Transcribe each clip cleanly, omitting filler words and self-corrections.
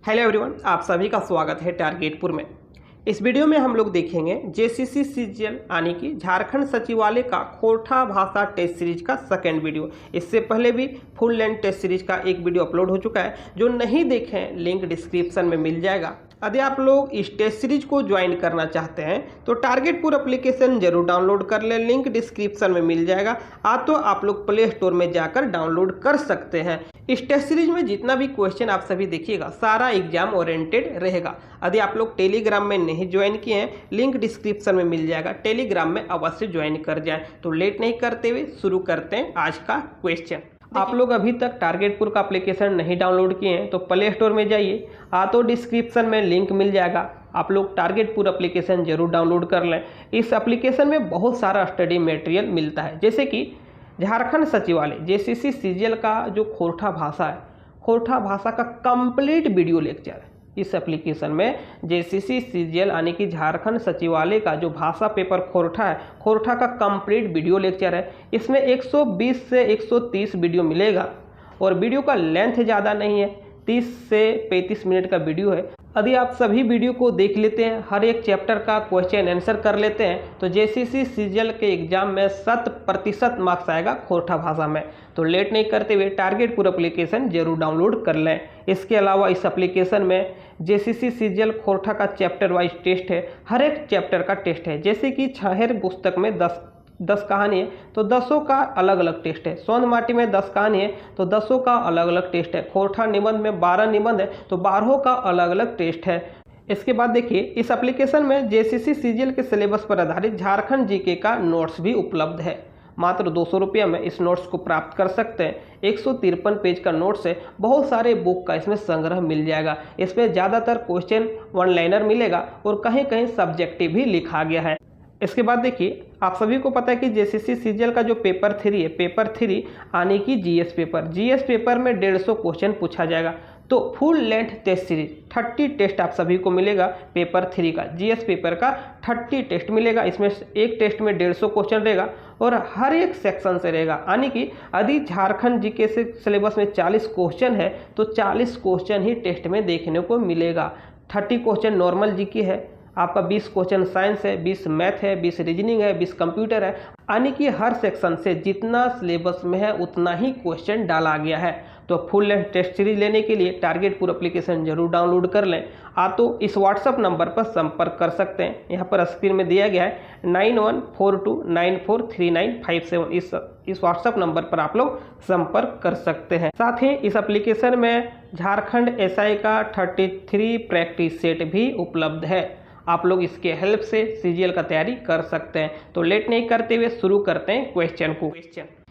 Hello everyone, आप सभी का स्वागत है टारगेटपुर में। इस वीडियो में हम लोग देखेंगे जेसीसी सीजीएल यानी कि झारखंड सचिवालय का खोरठा भाषा टेस्ट सीरीज का सेकंड वीडियो। इससे पहले भी फुल लेंथ टेस्ट सीरीज का एक वीडियो अपलोड हो चुका है, जो नहीं देखें लिंक डिस्क्रिप्शन में मिल जाएगा। यदि आप लोग इस टेस्ट सीरीज को ज्वाइन करना चाहते हैं तो टारगेटपुर एप्लीकेशन जरूर डाउनलोड कर लें, लिंक डिस्क्रिप्शन में मिल जाएगा। तो आप लोग प्ले स्टोर में जाकर डाउनलोड कर सकते हैं। इस टेस्ट सीरीज में जितना भी क्वेश्चन आप सभी देखिएगा सारा एग्जाम ओरिएंटेड रहेगा। यदि आप लोग टेलीग्राम में नहीं ज्वाइन किए हैं, लिंक डिस्क्रिप्शन में मिल जाएगा, टेलीग्राम में अवश्य ज्वाइन कर जाएं। तो लेट नहीं करते हुए शुरू करते हैं आज का क्वेश्चन। आप लोग अभी तक टारगेटपुर का एप्लीकेशन नहीं डाउनलोड किए हैं तो प्ले स्टोर में जाइए, तो डिस्क्रिप्शन में लिंक मिल जाएगा। आप लोग टारगेटपुर एप्लीकेशन जरूर डाउनलोड कर लें। इस एप्लीकेशन में बहुत सारा स्टडी मटेरियल मिलता है, जैसे कि झारखंड सचिवालय जेसीसी सीजीएल का जो खोरठा भाषा है, खोरठा भाषा का कंप्लीट वीडियो लेक्चर है। इस एप्लीकेशन में जेसीसी सीजीएल यानी कि झारखंड सचिवालय का जो भाषा पेपर खोरठा है, खोरठा का कंप्लीट वीडियो लेक्चर है। इसमें 120 से 130 वीडियो मिलेगा और वीडियो का लेंथ ज़्यादा नहीं है, 30 से 35 मिनट का वीडियो है। यदि आप सभी वीडियो को देख लेते हैं, हर एक चैप्टर का क्वेश्चन आंसर कर लेते हैं, तो जेसीसी सीजीएल के एग्जाम में 100% मार्क्स आएगा खोरठा भाषा में। तो लेट नहीं करते हुए टारगेटपुर एप्लीकेशन जरूर डाउनलोड कर लें। इसके अलावा इस एप्लीकेशन में जेसीसी सीजीएल खोरठा का चैप्टर वाइज टेस्ट है, हर एक चैप्टर का टेस्ट है। जैसे कि छाहेर पुस्तक में 10 कहानी है तो 10 का अलग अलग टेस्ट है। सोन माटी में 10 कहानी है तो 10 का अलग अलग टेस्ट है। खोरठा निबंध में 12 निबंध है तो 12 का अलग अलग टेस्ट है। इसके बाद देखिए, इस एप्लीकेशन में जेसीसी सीजीएल के सिलेबस पर आधारित झारखंड जीके का नोट्स भी उपलब्ध है। मात्र 200 रुपये में इस नोट्स को प्राप्त कर सकते हैं। 153 पेज का नोट्स है, बहुत सारे बुक का इसमें संग्रह मिल जाएगा। इसमें ज़्यादातर क्वेश्चन वन लाइनर मिलेगा और कहीं कहीं सब्जेक्टिव भी लिखा गया है। इसके बाद देखिए, आप सभी को पता है कि जेसीसी सीजीएल का जो पेपर 3 है, पेपर 3 यानी कि जीएस पेपर में 150 क्वेश्चन पूछा जाएगा। तो full length test series 30 test आप सभी को मिलेगा। पेपर 3 का जीएस पेपर का 30 टेस्ट मिलेगा। इसमें एक टेस्ट में 150 क्वेश्चन रहेगा और हर एक सेक्शन से रहेगा। यानी कि यदि झारखंड जीके से सिलेबस में 40 क्वेश्चन है तो 40 क्वेश्चन ही टेस्ट में देखने को मिलेगा। 30 क्वेश्चन नॉर्मल जीके है, आपका 20 क्वेश्चन साइंस है, 20 मैथ है, 20 रीजनिंग है, 20 कंप्यूटर है। यानी कि हर सेक्शन से जितना सिलेबस में है उतना ही क्वेश्चन डाला गया है। तो फुल लेंथ टेस्ट सीरीज लेने के लिए टारगेटपुर एप्लीकेशन जरूर डाउनलोड कर लें। तो इस व्हाट्सअप नंबर पर संपर्क कर सकते हैं। यहाँ पर स्क्रीन में दिया गया है 9142943957। इस व्हाट्सअप नंबर पर आप लोग संपर्क कर सकते हैं। साथ ही इस एप्लीकेशन में झारखंड एसआई का 33 प्रैक्टिस सेट भी उपलब्ध है। आप लोग इसके हेल्प से सीजीएल का तैयारी कर सकते हैं। तो लेट नहीं करते हुए शुरू करते हैं क्वेश्चन को।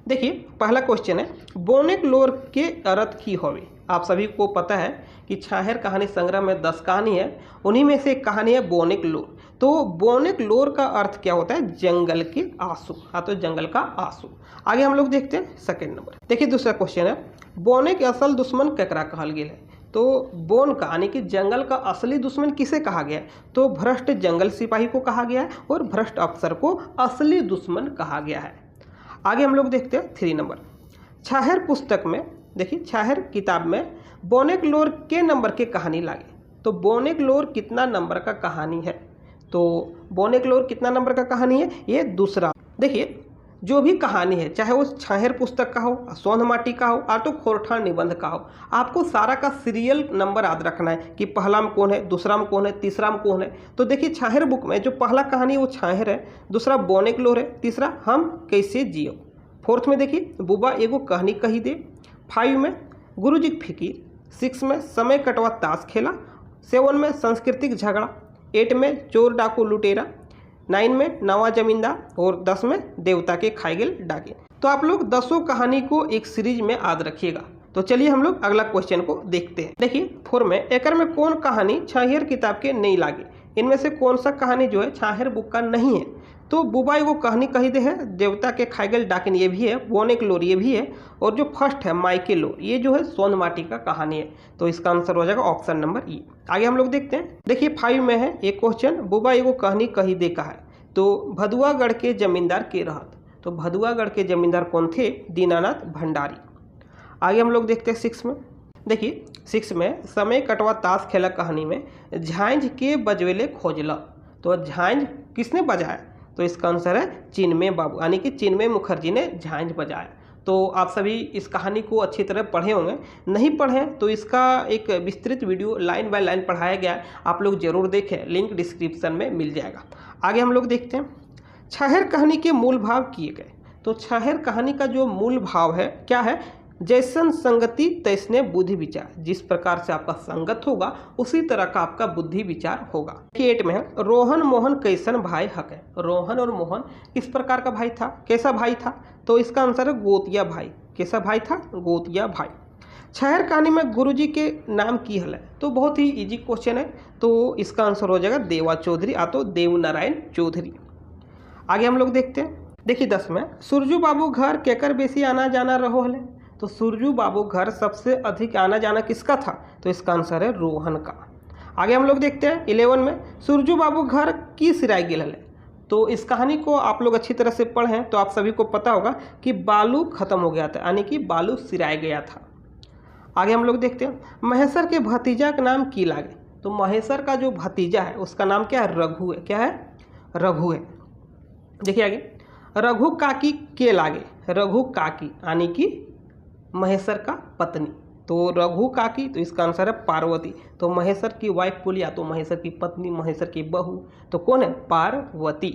देखिए, पहला क्वेश्चन है, बोनेक लोर के अर्थ की होवे। आप सभी को पता है कि छाहेर कहानी संग्रह में 10 कहानी है, उन्हीं में से एक कहानी है बोनेक लोर। तो बोनेक लोर का अर्थ क्या होता है? जंगल के आंसू। तो जंगल का आंसू। आगे हम लोग देखते हैं सेकंड नंबर। देखिए, दूसरा क्वेश्चन है, बोनेक असल दुश्मन केकरा कहल गेल है। तो बोन का यानी कि जंगल का असली दुश्मन किसे कहा गया है? तो भ्रष्ट जंगल सिपाही को कहा गया है और भ्रष्ट अफसर को असली दुश्मन कहा गया है। आगे हम लोग देखते हैं 3 नंबर। छाहेर पुस्तक में देखिए, छाहेर किताब में बोनेक लोर के नंबर के कहानी लागे। तो बोनेक लोर कितना नंबर का कहानी है? तो बोनेक लोर कितना नंबर का कहानी है? ये दूसरा। देखिए, जो भी कहानी है, चाहे वो छाहेर पुस्तक का हो, सोन माटी का हो, तो खोरठा निबंध का हो, आपको सारा का सीरियल नंबर याद रखना है कि पहला में कौन है, दूसरा में कौन है, तीसरा में कौन है। तो देखिए, छाहेर बुक में जो पहला कहानी है वो छाहेर है, दूसरा बोनेक लोर है, तीसरा हम कैसे जियो। 4th में देखिए, बुबा एगो कहानी कही दे। 5 में गुरुजी की फिकीर। 6 में समय कटवा ताश खेला। 7 में सांस्कृतिक झगड़ा। 8 में चोर डाकू लुटेरा। 9 में नवा जमींदार और 10 में देवता के खाए गेल डाके। तो आप लोग 10 कहानी को एक सीरीज में याद रखिएगा। तो चलिए हम लोग अगला क्वेश्चन को देखते हैं। देखिए, 4 में एकर में कौन कहानी छाहेर किताब के नहीं लागे? इनमें से कौन सा कहानी जो है छाहेर बुक का नहीं है? तो बुबा एगो कहानी कही दे है, देवता के खाए गेल डाकिन ये भी है, बोनेक लोर ये भी है, और जो फर्स्ट है माइके लोर ये जो है सोन माटी का कहानी है। तो इसका आंसर हो जाएगा ऑप्शन नंबर ई। आगे हम लोग देखते हैं। देखिए, 5 में है एक क्वेश्चन, बुबा एगो कहानी कही दे का है। तो भदुआगढ़ के जमींदार के रहत। तो भदुआगढ़ के जमींदार कौन थे? दीनानाथ भंडारी। आगे हम लोग देखते हैं 6 में। देखिए 6 में समय कटवा ताश खेला कहानी में झांझ के बजवेले खोजला, तो झांझ किसने बजाया? तो इसका आंसर है चिन्मय बाबू, यानी कि चिन्मय मुखर्जी ने झांझ बजाया। तो आप सभी इस कहानी को अच्छी तरह पढ़े होंगे, नहीं पढ़े तो इसका एक विस्तृत वीडियो लाइन बाय लाइन पढ़ाया गया है, आप लोग जरूर देखें, लिंक डिस्क्रिप्शन में मिल जाएगा। आगे हम लोग देखते हैं छहेर कहानी के मूल भाव किए गए। तो छहेर कहानी का जो मूल भाव है क्या है? जैसन संगति तैसने बुद्धि विचार, जिस प्रकार से आपका संगत होगा उसी तरह का आपका बुद्धि विचार होगा। 8 में है रोहन मोहन कैसन भाई हक है। रोहन और मोहन किस प्रकार का भाई था, कैसा भाई था? तो इसका आंसर है गोतिया भाई। कैसा भाई था? गोतिया भाई। छहेर कहानी में गुरुजी के नाम की हल है, तो बहुत ही इजी क्वेश्चन है, तो इसका आंसर हो जाएगा देवा चौधरी या तो देवनारायण चौधरी। आगे हम लोग देखते हैं, देखिए 10 में सुरजू बाबू घर केकर बेसी आना जाना रहो हले। तो सुरजू बाबू घर सबसे अधिक आना जाना किसका था? तो इसका आंसर है रोहन का। आगे हम लोग देखते हैं 11 में सुरजू बाबू घर की सिराय गेल हले। तो इस कहानी को आप लोग अच्छी तरह से पढ़ें तो आप सभी को पता होगा कि बालू खत्म हो गया था, यानी कि बालू सिराय गया था। आगे हम लोग देखते हैं महेश्वर के भतीजा का नाम की लागे। तो महेश्वर का जो भतीजा है उसका नाम क्या है? रघु है। क्या है? रघु है। देखिए आगे रघु काकी के लागे। रघु काकी यानी कि महेश्वर का पत्नी, तो रघु काकी, तो इसका आंसर है पार्वती। तो महेश्वर की वाइफ बोली या तो महेश्वर की पत्नी, महेश्वर की बहू, तो कौन है? पार्वती।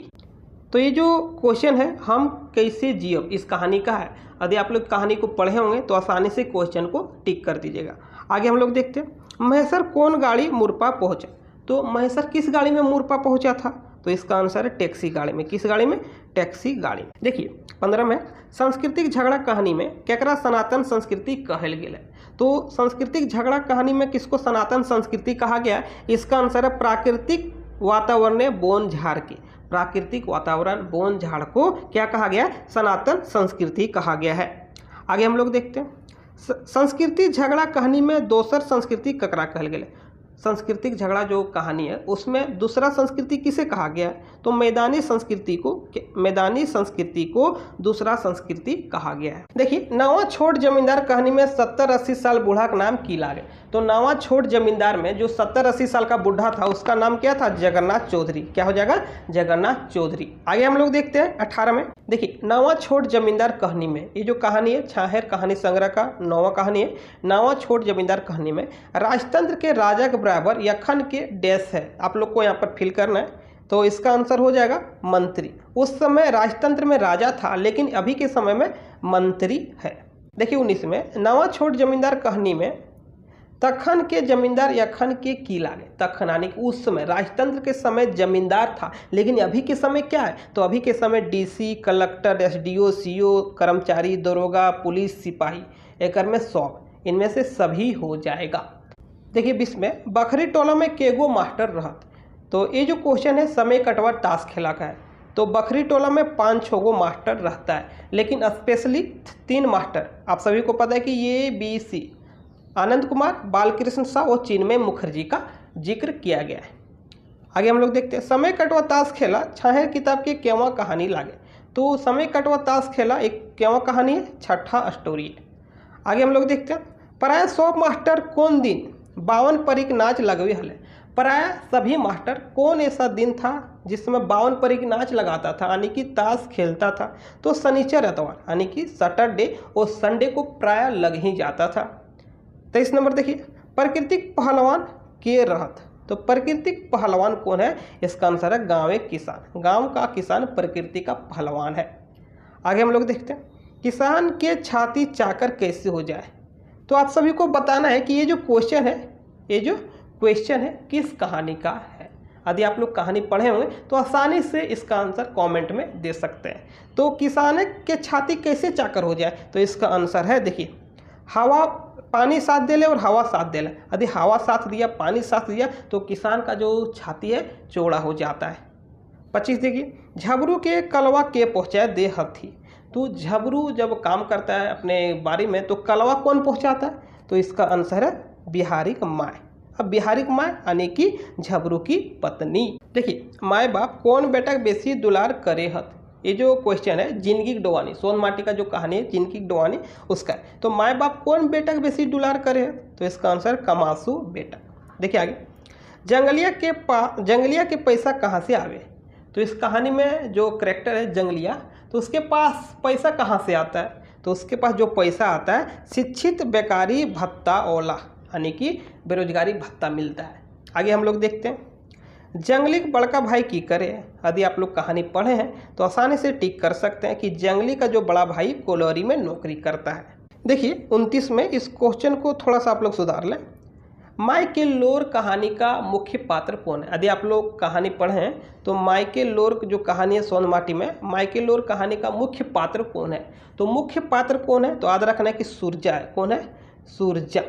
तो ये जो क्वेश्चन है हम कैसे जियब इस कहानी का है, यदि आप लोग कहानी को पढ़े होंगे तो आसानी से क्वेश्चन को टिक कर दीजिएगा। आगे हम लोग देखते हैं महेश्वर कौन गाड़ी मुरपा पहुंचा। तो महेश्वर किस गाड़ी में मुरपा पहुंचा था? तो इसका आंसर है टैक्सी गाड़ी में। किस गाड़ी में? टैक्सी गाड़ी में। देखिए 15 में सांस्कृतिक झगड़ा कहानी में केकरा सनातन संस्कृति कहल गेल है। तो सांस्कृतिक झगड़ा कहानी में किसको सनातन संस्कृति कहा गया? इसका आंसर है प्राकृतिक वातावरण बोन झाड़ के। प्राकृतिक वातावरण बोन झाड़ को क्या कहा गया? सनातन संस्कृति कहा गया है। आगे हम लोग देखते हैं संस्कृति झगड़ा कहानी में दोसर संस्कृति ककरा कहल गेल। सांस्कृतिक झगड़ा जो कहानी है उसमें दूसरा संस्कृति किसे कहा गया है? तो मैदानी संस्कृति को दूसरा संस्कृति कहा गया है। देखिए नवा छोट जमींदार कहानी में 70-80 साल बूढ़ा का नाम की लागे। तो नवा छोट जमींदार में जो 70-80 साल का बूढ़ा था उसका नाम क्या था? जगन्नाथ चौधरी। क्या हो जाएगा? जगन्नाथ चौधरी। आगे हम लोग देखते हैं 18 में, देखिए नवा छोट जमींदार कहानी में ये जो कहानी है छहेर कहानी संग्रह का 9वां कहानी है। नवा छोट जमींदार कहानी में राजतंत्र के राजा के बराबर यखन के डैश है, आप लोग को यहाँ पर फिल करना है। तो इसका आंसर हो जाएगा मंत्री। उस समय राजतंत्र में राजा था लेकिन अभी के समय में मंत्री है। देखिए 19 में नवा छोट जमींदार कहानी में तखन के जमींदार यखन के की लागे। तखन यानी कि उस समय राजतंत्र के समय जमींदार था लेकिन अभी के समय क्या है? तो अभी के समय डीसी, कलेक्टर, एसडीओ, सीओ, कर्मचारी, दरोगा, पुलिस, सिपाही, एक में 100, इनमें से सभी हो जाएगा। देखिए 20 में बखरी टोला में केगो मास्टर रहत। तो ये जो क्वेश्चन है समय कटवा टास्क खेला का है। तो बखरी टोला में 5-6 गो मास्टर रहता है लेकिन स्पेशली 3 मास्टर, आप सभी को पता है कि ये BC आनंद कुमार, बालकृष्ण शाह और चिन्मय मुखर्जी का जिक्र किया गया है। आगे हम लोग देखते हैं समय कटवा ताश खेला छहेर किताब के केवा कहानी लागे। तो समय कटवा ताश खेला एक केवा कहानी है, 6ठा स्टोरी है। आगे हम लोग देखते हैं प्राय 100 मास्टर कौन दिन 52 परिक नाच लगवे हले। प्राय सभी मास्टर कौन ऐसा दिन था जिसमें 52 परिक नाच लगाता था, यानी कि ताश खेलता था? तो शनिचर एतवार यानी कि सैटरडे और संडे को प्राय लग ही जाता था। 23 नंबर देखिए प्राकृतिक पहलवान के रहत। तो प्राकृतिक पहलवान कौन है? इसका आंसर है गाँव किसान। गांव का किसान प्रकृति का पहलवान है। आगे हम लोग देखते हैं किसान के छाती चाकर कैसे हो जाए। तो आप सभी को बताना है कि ये जो क्वेश्चन है किस कहानी का है। यदि आप लोग कहानी पढ़े होंगे तो आसानी से इसका आंसर कमेंट में दे सकते हैं। तो किसान के छाती कैसे चाकर हो जाए? तो इसका आंसर है, देखिए हवा पानी साथ दे ले और हवा साथ दे ले। यदि हवा साथ दिया, पानी साथ दिया तो किसान का जो छाती है चौड़ा हो जाता है। 25 देखिए झबरू के कलवा के पहुँचाए दे हथी। तो झबरू जब काम करता है अपने बारी में तो कलवा कौन पहुँचाता है? तो इसका आंसर है बिहारिक माय। अब बिहारिक माय यानी कि झबरू की पत्नी। देखिए माए बाप कौन बेटा बेसी दुलार करे हत। ये जो क्वेश्चन है जिंदगी डोवानी, सोन माटी का जो कहानी है जिंदगी डोवानी उसका है। तो माए बाप कौन बेटा बेसी दुलार करे हत? तो इसका आंसर कमासु बेटा। देखिए आगे, जंगलिया के पैसा कहाँ से आवे। तो इस कहानी में जो करेक्टर है जंगलिया, तो उसके पास पैसा कहाँ से आता है, तो उसके पास जो पैसा आता है शिक्षित बेकारी भत्ता ओला, यानी कि बेरोजगारी भत्ता मिलता है। आगे हम लोग देखते हैं, जंगली का बड़का भाई की करे। यदि आप लोग कहानी पढ़े हैं तो आसानी से टिक कर सकते हैं कि जंगली का जो बड़ा भाई कोलोरी में नौकरी करता है। देखिए 29 में इस क्वेश्चन को थोड़ा सा आप लोग सुधार लें। माइकेल लोर कहानी का मुख्य पात्र कौन है। यदि आप लोग कहानी पढ़े हैं तो माइकेल लोर जो कहानी है सोनमाटी में, माइकेल लोर कहानी का मुख्य पात्र कौन है। तो मुख्य पात्र कौन है, तो याद रखना है कि सूरजा है। कौन है, सूरजा।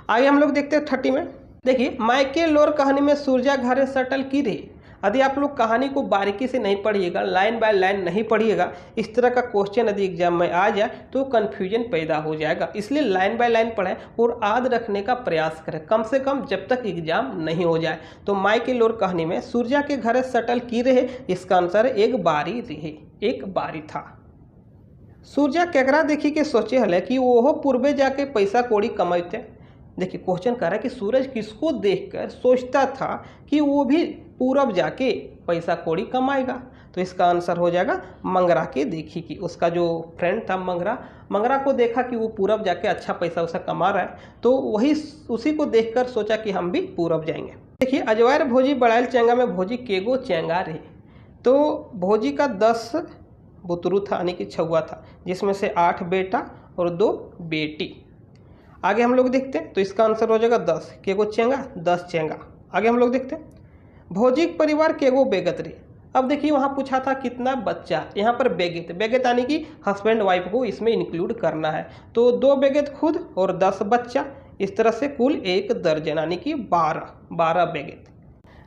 आगे हम लोग देखते हैं 30 में। देखिए माइकेल लोर कहानी में सूरजा घरे सटल की रही। यदि आप लोग कहानी को बारीकी से नहीं पढ़िएगा, लाइन बाय लाइन नहीं पढ़िएगा, इस तरह का क्वेश्चन यदि एग्जाम में आ जाए तो कन्फ्यूजन पैदा हो जाएगा। इसलिए लाइन बाय लाइन पढ़ें और याद रखने का प्रयास करें, कम से कम जब तक एग्जाम नहीं हो जाए। तो माइकेल लोर कहानी में सूरजा के घरे सटल की रहे, इसका आंसर एक बारी रहे, एक बारी था। सूरजा केकरा देखी के सोचे हले कि वो पूर्वे जाके पैसा कौड़ी कमाते। देखिए क्वेश्चन कह रहा है कि सूरज किसको देखकर सोचता था कि वो भी पूरब जाके पैसा कौड़ी कमाएगा। तो इसका आंसर हो जाएगा मंगरा के देखी कि उसका जो फ्रेंड था मंगरा को देखा कि वो पूरब जाके अच्छा पैसा उसा कमा रहा है, तो वही उसी को देखकर सोचा कि हम भी पूरब जाएंगे। देखिए अजवायर भोजी बड़ाइल चेंगा में भोजी केगो चेंगा रहे। तो भोजी का 10 बुतरू था, यानी कि छुआ था, जिसमें से 8 बेटा और 2 बेटी। आगे हम लोग देखते हैं तो इसका आंसर हो जाएगा 10। केगो चेंगा, 10 चेंगा। आगे हम लोग देखते हैं, भोजी परिवार केगो बेगत रहे। अब देखिए वहाँ पूछा था कितना बच्चा, यहाँ पर बेगत यानी कि हस्बैंड वाइफ को इसमें इंक्लूड करना है। तो 2 बेगत खुद और 10 बच्चा, इस तरह से कुल 1 दर्जन यानी कि 12 बेगत।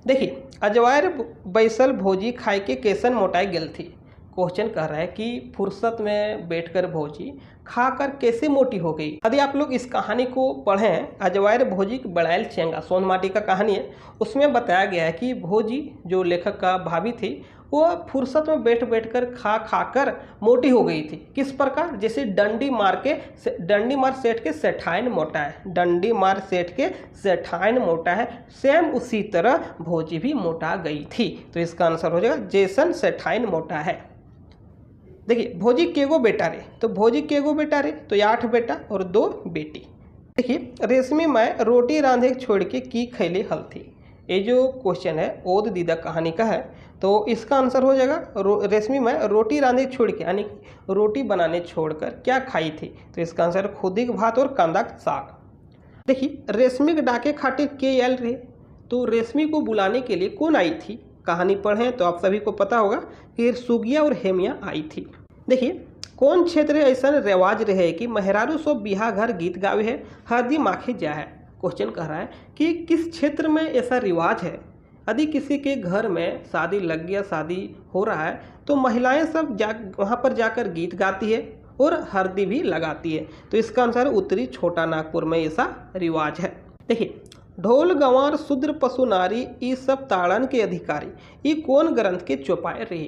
देखिए अजवायर बैसल भोजी खाए के कैसन मोटाई गेल थी। क्वेश्चन कह रहा है कि फुर्सत में बैठकर भोजी खाकर कैसे मोटी हो गई। यदि आप लोग इस कहानी को पढ़ें, अजवायर भोजी की बड़ाइल चेंगा सोनमाटी का कहानी है, उसमें बताया गया है कि भोजी जो लेखक का भाभी थी वो फुर्सत में बैठ कर खाकर मोटी हो गई थी। किस प्रकार, जैसे डंडी मार सेठ के सेठाइन मोटा है, डंडी मार सेठ के सेठाइन मोटा है, सेम उसी तरह भोजी भी मोटा गई थी। तो इसका आंसर हो जाएगा जैसन सेठाइन मोटा है। देखिए भोजी केगो बेटा रे, तो भोजी केगो बेटा रे, तो 8 बेटा और 2 बेटी। देखिए रेशमी माय रोटी रांधे छोड़ के की खैले हल थी। ये जो क्वेश्चन है ओद दीदा कहानी का है, तो इसका आंसर हो जाएगा रेशमी माय रोटी रांधे छोड़ के, यानी रोटी बनाने छोड़कर क्या खाई थी। तो इसका आंसर खुदी भात और कांदा साग। देखिए रेशमी के डाके खातिर के आयल रहे। तो रेशमी को बुलाने के लिए कौन आई थी। कहानी पढ़ें तो आप सभी को पता होगा कि सुगिया और हेमिया आई थी। देखिए कौन क्षेत्र ऐसा रिवाज रहे कि मेहरारू सो बिहा घर गीत गावे है हरदी माखे जा है। क्वेश्चन कह रहा है कि किस क्षेत्र में ऐसा रिवाज है। यदि किसी के घर में शादी लग गया, शादी हो रहा है, तो महिलाएं सब वहाँ पर जाकर गीत गाती है और हल्दी भी लगाती है। तो इसका आंसर उत्तरी छोटा नागपुर में ऐसा रिवाज है। देखिए ढोल गंवार शूद्र पशु नारी ये सब ताड़न के अधिकारी, ये कौन ग्रंथ के चौपाए रहे।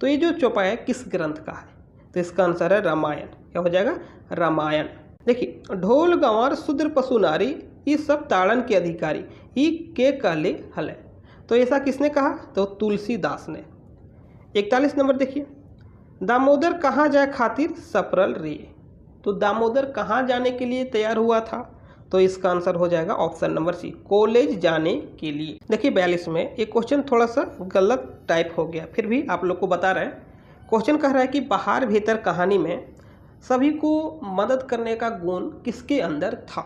तो ये जो चौपाया किस ग्रंथ का है, तो इसका आंसर है रामायण। क्या हो जाएगा, रामायण। देखिए ढोल गंवार शूद्र पशु नारी ये सब ताड़न के अधिकारी, ये के कहले हले। तो ऐसा किसने कहा, तो तुलसीदास ने। 41 नंबर देखिए, दामोदर कहाँ जाए खातिर सफरल रे। तो दामोदर कहाँ जाने के लिए तैयार हुआ था। तो इसका आंसर हो जाएगा ऑप्शन नंबर सी, कॉलेज जाने के लिए। देखिए 42 में एक क्वेश्चन थोड़ा सा गलत टाइप हो गया, फिर भी आप लोग को बता रहे हैं। क्वेश्चन कह रहा है कि बाहर भीतर कहानी में सभी को मदद करने का गुण किसके अंदर था।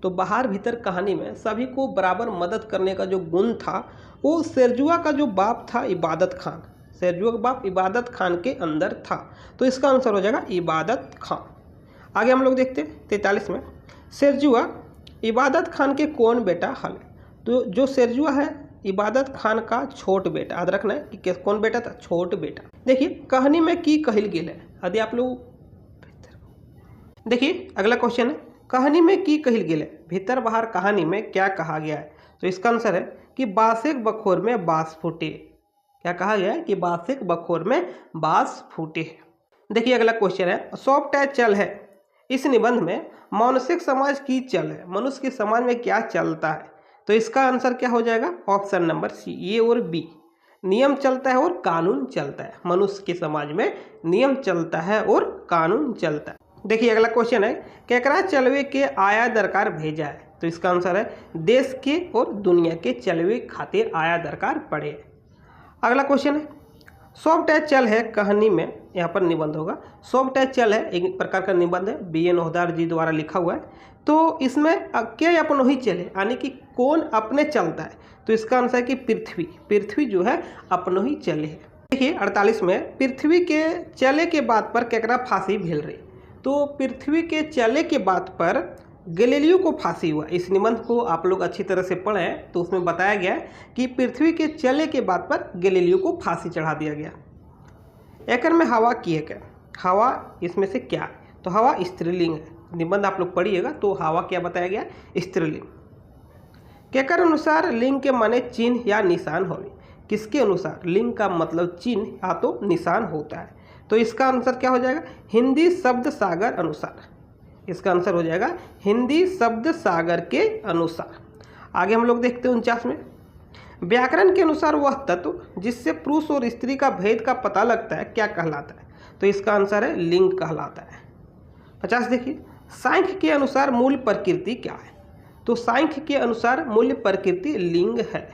तो बाहर भीतर कहानी में सभी को बराबर मदद करने का जो गुण था वो शेरजुआ का जो बाप था इबादत खान, शेरजुआ का बाप इबादत खान के अंदर था। तो इसका आंसर हो जाएगा इबादत खान। आगे हम लोग देखते हैं 43 में, शेरजुआ इबादत खान के कौन बेटा हल। तो जो शेरजुआ है इबादत खान का छोट बेटा, याद रखना है कि कौन बेटा था, छोट बेटा। देखिए कहानी में की कहल गेल है। यदि आप लोग देखिए अगला क्वेश्चन है, कहानी में की कहल गेल है, भीतर बाहर कहानी में क्या कहा गया है। तो इसका आंसर है कि बासेक बखोर में बास फूटे। क्या कहा गया है कि बासेक बखोर में बास फूटे। देखिए अगला क्वेश्चन है, सॉफ्ट है चल है इस निबंध में मनुष्य समाज की चल है, मनुष्य के समाज में क्या चलता है। तो इसका आंसर क्या हो जाएगा, ऑप्शन नंबर सी, ए और बी। नियम चलता है और कानून चलता है, मनुष्य के समाज में नियम चलता है और कानून चलता है। देखिए अगला क्वेश्चन है, केकरा चलवे के आया दरकार भेजा है। तो इसका आंसर है देश के और दुनिया के चलवे खातिर आया दरकार पड़े। अगला क्वेश्चन है, सॉफ्ट एज चल है कहानी में, यहाँ पर निबंध होगा। सॉफ्ट एज चल है एक प्रकार का निबंध है, BN ओहदार जी द्वारा लिखा हुआ है। तो इसमें क्या अपनो ही चले, यानी कि कौन अपने चलता है। तो इसका आंसर है कि पृथ्वी, पृथ्वी जो है अपनो ही चले है। देखिए 48 में, पृथ्वी के चले के बात पर केकरा फांसी भेल रही। तो पृथ्वी के चले के बात पर गैलीलियो को फांसी हुआ। इस निबंध को आप लोग अच्छी तरह से पढ़ें तो उसमें बताया गया है कि पृथ्वी के चले के बात पर गैलीलियो को फांसी चढ़ा दिया गया। एकर में हवा की है क्या, हवा इसमें से क्या है। तो हवा स्त्रीलिंग है, निबंध आप लोग पढ़िएगा तो हवा क्या बताया गया, स्त्रीलिंग। केकर अनुसार लिंग के माने चिन्ह या निशान होवे। किसके अनुसार, लिंग का मतलब चिन्ह या तो निशान होता है। तो इसका आंसर क्या हो जाएगा, हिंदी शब्द सागर अनुसार। इसका आंसर हो जाएगा हिंदी शब्द सागर के अनुसार। आगे हम लोग देखते हैं 49 में, व्याकरण के अनुसार वह तत्व जिससे पुरुष और स्त्री का भेद का पता लगता है क्या कहलाता है। तो इसका आंसर है लिंग कहलाता है। 50 देखिए, सांख्य के अनुसार मूल प्रकृति क्या है। तो सांख्य के अनुसार मूल प्रकृति लिंग है।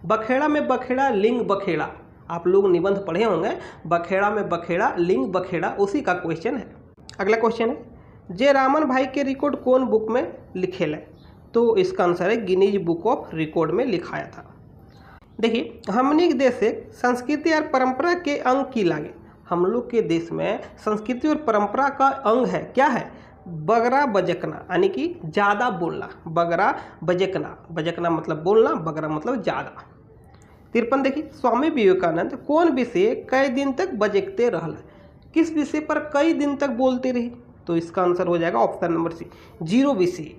बखेड़ा में बखेड़ा, लिंग बखेड़ा, आप लोग निबंध पढ़े होंगे, बखेड़ा में बखेड़ा, लिंग बखेड़ा, उसी का क्वेश्चन है। अगला क्वेश्चन है, जे रामन भाई के रिकॉर्ड कौन बुक में लिखेल है। तो इसका आंसर है गिनीज बुक ऑफ रिकॉर्ड में लिखाया था। देखिए, हमनी के देश से संस्कृति और परंपरा के अंग की लागे। हम लोग के देश में संस्कृति और परंपरा का अंग है, क्या है, बगरा बजकना, यानी कि ज़्यादा बोलना। बगरा बजकना, बजकना मतलब बोलना, बगरा मतलब ज़्यादा। 53 देखिए, स्वामी विवेकानंद कौन विषय कई दिन तक बजकते रहल, किस विषय पर कई दिन तक बोलते रहे। तो इसका आंसर हो जाएगा ऑप्शन नंबर सी, 0 विषय।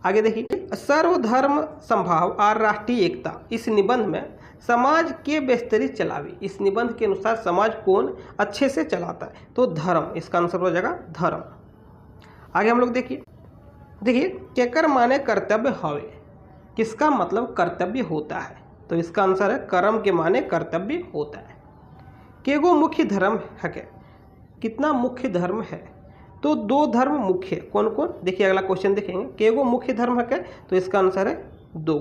आगे देखिए, सर्वधर्म संभाव और राष्ट्रीय एकता। इस निबंध में समाज के बेहतरी चलावी। इस निबंध के अनुसार समाज कौन अच्छे से चलाता है। तो धर्म, इसका आंसर हो जाएगा धर्म। आगे हम लोग देखिए, केकर माने कर्तव्य हवे, किसका मतलब कर्तव्य होता है। तो इसका आंसर है कर्म के माने कर्तव्य होता है। केगो मुख्य धर्म है क्या, कितना मुख्य धर्म है। तो 2 धर्म मुख्य, कौन कौन, देखिए अगला क्वेश्चन देखेंगे, केगो मुख्य धर्म है क्या। तो इसका आंसर है 2।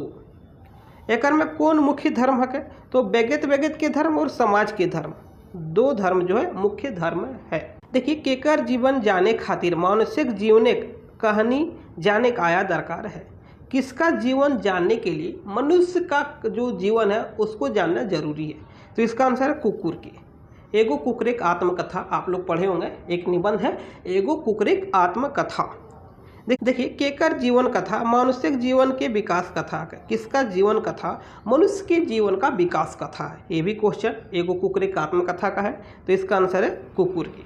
एकर में कौन मुख्य धर्म है क्या। तो व्यक्ति के धर्म और समाज के धर्म, 2 धर्म जो है मुख्य धर्म है। देखिए, केकर जीवन जाने खातिर मानसिक जीवन कहानी जाने का आया दरकार है। किसका जीवन जानने के लिए मनुष्य का जो जीवन है उसको जानना जरूरी है। तो इसका आंसर है कुकुर की। एगो कुकरेक आत्मकथा, आप लोग पढ़े होंगे, एक निबंध है एगो कुकरेक आत्मकथा। देखिए, केकर जीवन कथा मानुषिक जीवन के विकास कथा है। किसका जीवन कथा, मनुष्य के जीवन का विकास कथा है। ये भी क्वेश्चन एगो कुकरेक आत्मकथा का है। तो इसका आंसर है कुकुर की।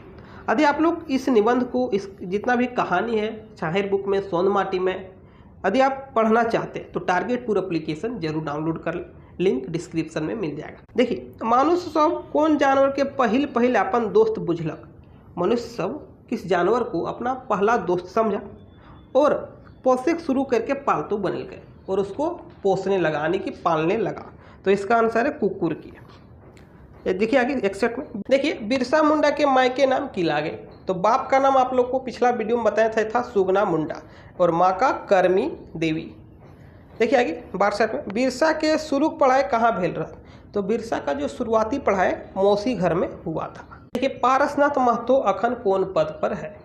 यदि आप लोग इस निबंध को, इस जितना भी कहानी है, शाहिर बुक में, सोन माटी में, यदि आप पढ़ना चाहते हैं तो टारगेट पूरा एप्लीकेशन जरूर डाउनलोड कर लें, लिंक डिस्क्रिप्शन में मिल जाएगा। देखिए, मनुष्य सब कौन जानवर के पहिल अपन दोस्त बुझलक। मनुष्य सब किस जानवर को अपना पहला दोस्त समझा और पोसे शुरू करके पालतू बन गए और उसको पोसने लगा, यानी कि पालने लगा। तो इसका आंसर है कुकुर की। देखिए आगे 61 में, देखिए, बिरसा मुंडा के मायके नाम की लागे। तो बाप का नाम आप लोग को पिछला वीडियो में बताया था सुगना मुंडा और माँ का करमी देवी। देखिए आगे 62 में, बिरसा के शुरू पढ़ाई कहाँ भेल रहा। तो बिरसा का जो शुरुआती पढ़ाई मौसी घर में हुआ था। देखिए, पारसनाथ महतो अखन कौन पद पर है।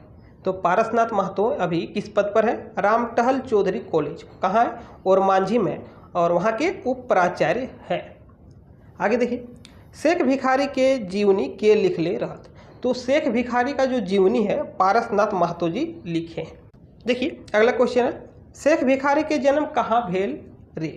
तो पारसनाथ महतो अभी किस पद पर है, रामटहल चौधरी कॉलेज, कहाँ है, और मांझी में, और वहाँ के उप प्राचार्य हैं। आगे देखिए, शेख भिखारी के जीवनी के लिख ले रहत। तो शेख भिखारी का जो जीवनी है पारसनाथ महतो जी लिखे हैं। देखिए अगला क्वेश्चन है, शेख भिखारी के जन्म कहाँ भेल रे।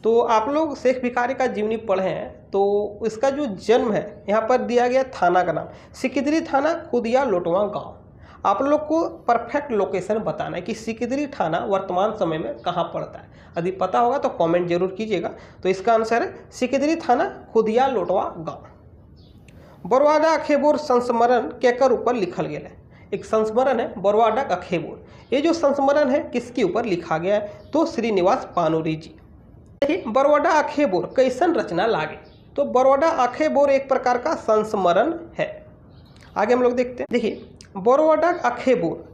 तो आप लोग शेख भिखारी का जीवनी पढ़े हैं, तो इसका जो जन्म है यहाँ पर दिया गया थाना का नाम सिकिदरी थाना, खुदिया लोटवा गांव। आप लोग को परफेक्ट लोकेशन बताना है कि सिकिदरी थाना वर्तमान समय में कहाँ पड़ता है। यदि पता होगा तो कमेंट जरूर कीजिएगा। तो इसका आंसर है सिकिदरी थाना, खुदिया लोटवा गांव। बरवादा खेबोर संस्मरण केकर ऊपर लिखल गया है। एक संस्मरण है बरवाडा अखेबोर। ये जो संस्मरण है किसके ऊपर लिखा गया है? तो श्रीनिवास पानुरी जी। देखिए बरवाडा अखेबोर कैसन रचना लागे? तो बरवाडा अखेबोर एक प्रकार का संस्मरण है। आगे हम लोग देखते हैं। देखिए बरवाडा अखेबोर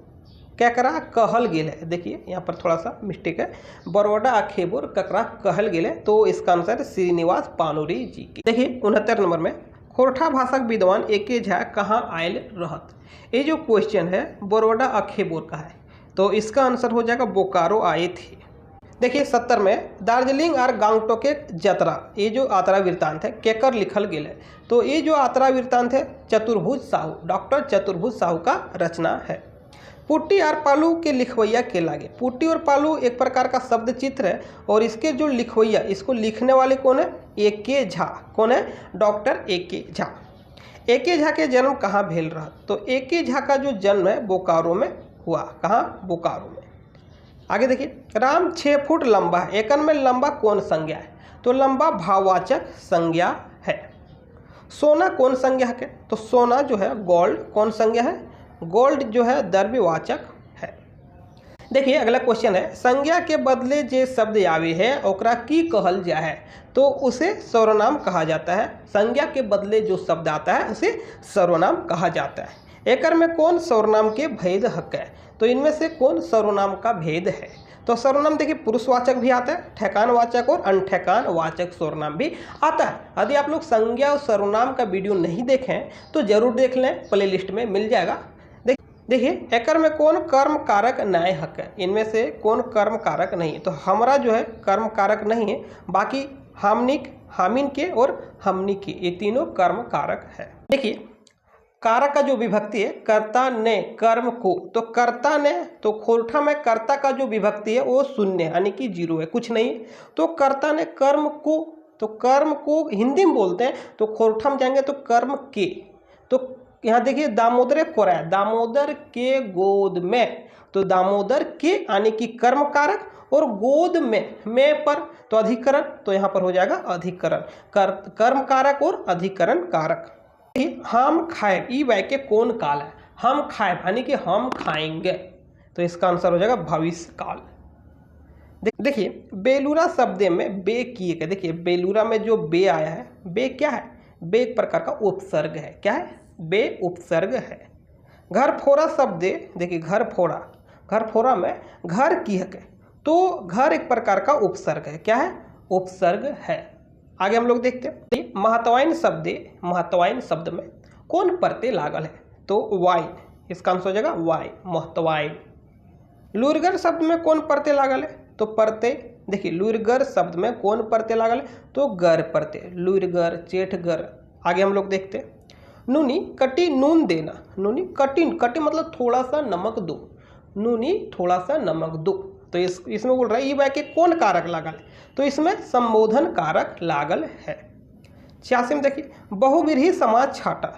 ककरा कहल गेल है। देखिए यहाँ पर थोड़ा सा मिस्टेक है, बरवाडा अखेबोर ककरा कहल गेल है, तो इसका आंसर श्रीनिवास पानुरी जी की। देखिए 69 नंबर में खोरठा भाषाक विद्वान एके झा कहाँ आयल रहत। ये जो क्वेश्चन है बरवाडा अखेबोर का है, तो इसका आंसर हो जाएगा बोकारो आए थे। देखिए 70 में दार्जिलिंग और गांगटोके यात्रा, ये जो यात्रा वृत्तांत है केकर लिखल गेल है। तो ये जो यात्रा वृत्तांत है चतुर्भुज साहू, डॉक्टर चतुर्भुज साहू का रचना है। पुट्टी और पालू के लिखवैया के लागे। पुट्टी और पालू एक प्रकार का शब्द चित्र है और इसके जो लिखवैया, इसको लिखने वाले कौन है? एके झा। कौन है? डॉक्टर एके झा। एके झा के जन्म कहाँ भेल रहा? तो एके झा का जो जन्म है बोकारो में हुआ। कहाँ? बोकारो में। आगे देखिए राम 6 फुट लंबा है, एकन में लंबा कौन संज्ञा है? तो लंबा भाववाचक संज्ञा है। सोना कौन संज्ञा है? तो सोना जो है गोल्ड कौन संज्ञा है? गोल्ड जो है द्रव्यवाचक है। देखिए अगला क्वेश्चन है संज्ञा के बदले जे शब्द आवे है ओकरा की कहल जा है? तो उसे सर्वनाम कहा जाता है। संज्ञा के बदले जो शब्द आता है उसे सर्वनाम कहा जाता है। एकर में कौन सर्वनाम के भेद हक है? तो इनमें से कौन सर्वनाम का भेद है? तो सर्वनाम देखिए पुरुषवाचक भी आता है, ठेकानवाचक और अनठेकान वाचक सर्वनाम भी आता है। यदि आप लोग संज्ञा और सर्वनाम का वीडियो नहीं देखें तो जरूर देख लें, प्लेलिस्ट में मिल जाएगा। देखिए एकर में कौन कर्म कारक न्याय हक है? इनमें से कौन कर्म कारक नहीं है? तो हमरा जो है कर्म कारक नहीं है, बाकी हामनिक, हामिन के और हमनी के, ये तीनों कर्म कारक है। देखिए कारक का जो विभक्ति है कर्ता ने कर्म को, तो कर्ता ने, तो खोरठा में कर्ता का जो विभक्ति है वो शून्य यानी कि 0 है, कुछ नहीं। तो कर्ता ने कर्म को, तो कर्म को हिंदी में बोलते हैं, तो खोरठा में जाएंगे तो कर्म के। तो यहाँ देखिए दामोदर कोरा, दामोदर के गोद में, तो दामोदर के यानी कि कर्म कारक और गोद में पर तो अधिकरण, तो यहाँ पर हो जाएगा अधिकरण, कर्म कारक और अधिकरण कारक। हम खाए ई वाक्य कौन काल है? हम खाए यानी कि हम खाएंगे, तो इसका आंसर हो जाएगा भविष्य काल। देखिए बेलूरा शब्द में बे किए के, देखिए बेलूरा में जो बे आया है, बे क्या है? बे एक प्रकार का उपसर्ग है। क्या है? बे उपसर्ग है। घर फोड़ा शब्द, देखिए घर फोड़ा, घर फोड़ा में घर की है, तो घर एक प्रकार का उपसर्ग है। क्या है? उपसर्ग है। आगे हम लोग देखते हैं महत्वाइन शब्द, महत्वाइन शब्द में कौन प्रत्यय लागल है? तो वाइन, इसका आंसर हो जाएगा वाई, महत्वाइन। लुरगर शब्द में कौन प्रत्यय लागल है? तो प्रत्यय, देखिए लुरगर शब्द में कौन प्रत्यय लागल है? तो गर प्रत्यय, लुरगर, चेठगर। आगे हम लोग देखते हैं नूनी कटी नून देना। नूनी कटी, कटी मतलब थोड़ा सा नमक दो, नूनी थोड़ा सा नमक दो। तो इसमें बोल रहा है ये वाक्य कौन कारक लागल है? तो इसमें संबोधन कारक लागल है। 86 में देखिए बहुव्रीहि समाज छाटा,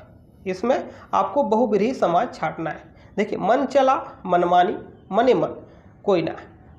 इसमें आपको बहुव्रीहि समाज छाटना है। देखिए मन चला मनमानी, मने मन कोई ना,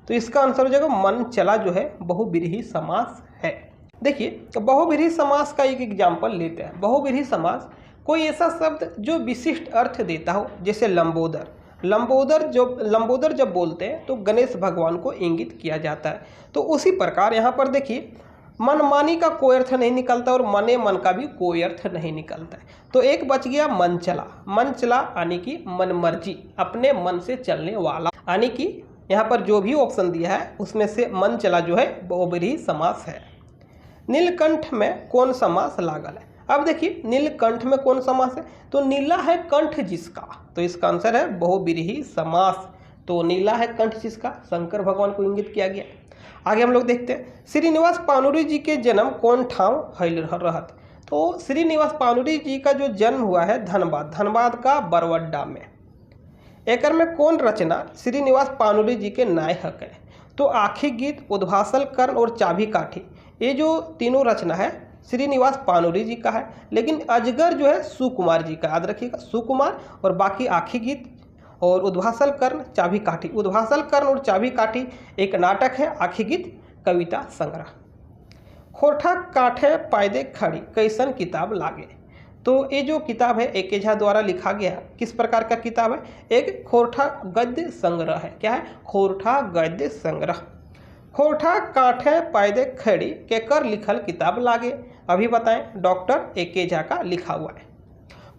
तो इसका आंसर हो जाएगा मन चला जो है बहुव्रीहि समास है। देखिए बहुव्रीहि समास का एक एग्जाम्पल लेते हैं। बहुव्रीहि समास कोई ऐसा शब्द जो विशिष्ट अर्थ देता हो, जैसे लंबोदर। लंबोदर जब बोलते हैं तो गणेश भगवान को इंगित किया जाता है। तो उसी प्रकार यहाँ पर देखिए मनमानी का कोई अर्थ नहीं निकलता और मने मन का भी कोई अर्थ नहीं निकलता है। तो एक बच गया मन चला। मन चला यानी कि मन मर्जी, अपने मन से चलने वाला, यानी कि यहाँ पर जो भी ऑप्शन दिया है उसमें से मन चला जो है बहुव्रीहि समास है। नीलकंठ में कौन समास लागल है? अब देखिए नीलकंठ में कौन समास है? तो नीला है कंठ जिसका, तो इसका आंसर है बहुव्रीहि समास। तो नीला है कंठ जिसका, शंकर भगवान को इंगित किया गया। आगे हम लोग देखते हैं श्रीनिवास पानुरी जी के जन्म कौन ठाव हईल रहत? तो श्रीनिवास पानुरी जी का जो जन्म हुआ है धनबाद, धनबाद का बरवड्डा में। एकर में कौन रचना श्रीनिवास पानुरी जी के नायक है? तो आखी गीत, उद्भासल कर्ण और चाबी काठी, ये जो तीनों रचना है श्रीनिवास पानुरी जी का है। लेकिन अजगर जो है सुकुमार जी का, याद रखिएगा सुकुमार, और बाकी आखी गीत और उद्भासल कर्ण, चाबी काठी। उद्भासल कर्ण और चाबी काठी एक नाटक है, आखी गीत कविता संग्रह। खोरठा काठे पायदे खड़ी कैसन किताब लागे? तो ये जो किताब है ए के झा द्वारा लिखा गया किस प्रकार का किताब है, एक खोरठा गद्य संग्रह है। क्या है, खोरठा गद्य संग्रह। खोरठा काठे पैदे खड़ी के कर लिखल किताब लागे। अभी बताएं, डॉक्टर ए के झा का लिखा हुआ है।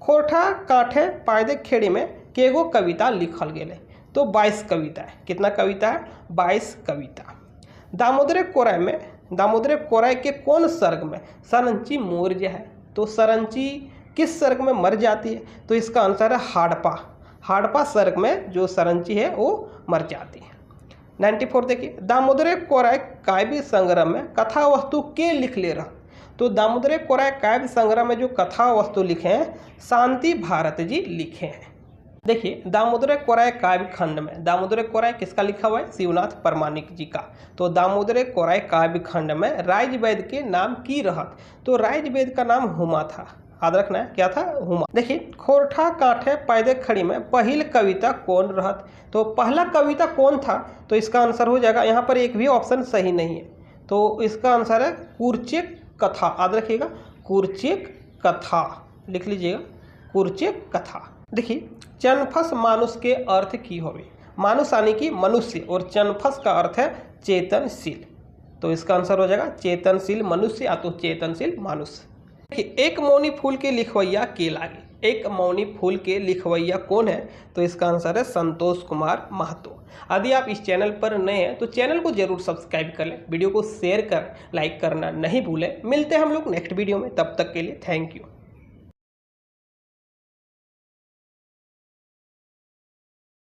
खोरठा काठे पैदे खेड़ी में केगो कविता लिखल गेले, तो 22 कविता है। कितना कविता है, 22 कविता। दामोदर कोराय में, दामोदर कोराय के कौन सर्ग में सरंची मौर्य है, तो सरंची किस सर्ग में मर जाती है, तो इसका आंसर है हाड़पा। हाड़पा सर्ग में जो सरंची है वो मर जाती है। 94 देखिए, दामोदर कोराय काव्य संग्रह में कथा वस्तु के लिख ले रहा, तो दामोदर कोराय काव्य संग्रह में जो कथा वस्तु लिखे हैं शांति भारत जी लिखे हैं। देखिए, दामोदर कोराय काव्य खंड में, दामोदर कोराय किसका लिखा हुआ है, शिवनाथ परमाणिक जी का। तो दामोदर कोराय काव्य खंड में राजवैद्य के नाम की रहत, तो राजवैद्य का नाम हुमा था। याद रखना है, क्या था, हुमा। देखिए, खोरठा काठे पैदे खड़ी में पहली कविता कौन रहत, तो पहला कविता कौन था, तो इसका आंसर हो जाएगा, यहाँ पर एक भी ऑप्शन सही नहीं है, तो इसका आंसर है कुरचेक कथा। याद रखिएगा, कुरचेक कथा लिख लीजिएगा, कुरचेक कथा। देखिए, चनफस मानुष के अर्थ की होवे, मानुष यानी कि मनुष्य, और चनफस का अर्थ है चेतनशील, तो इसका आंसर हो जाएगा चेतनशील मनुष्य या तो चेतनशील मनुष्य। देखिए, एक मौनी फूल के लिखवैया के लागे, एक मौनी फूल के लिखवैया कौन है, तो इसका आंसर है संतोष कुमार महतो। यदि आप इस चैनल पर नए हैं तो चैनल को जरूर सब्सक्राइब कर लें, वीडियो को शेयर कर लाइक करना नहीं भूलें। मिलते हैं हम लोग नेक्स्ट वीडियो में, तब तक के लिए थैंक यू।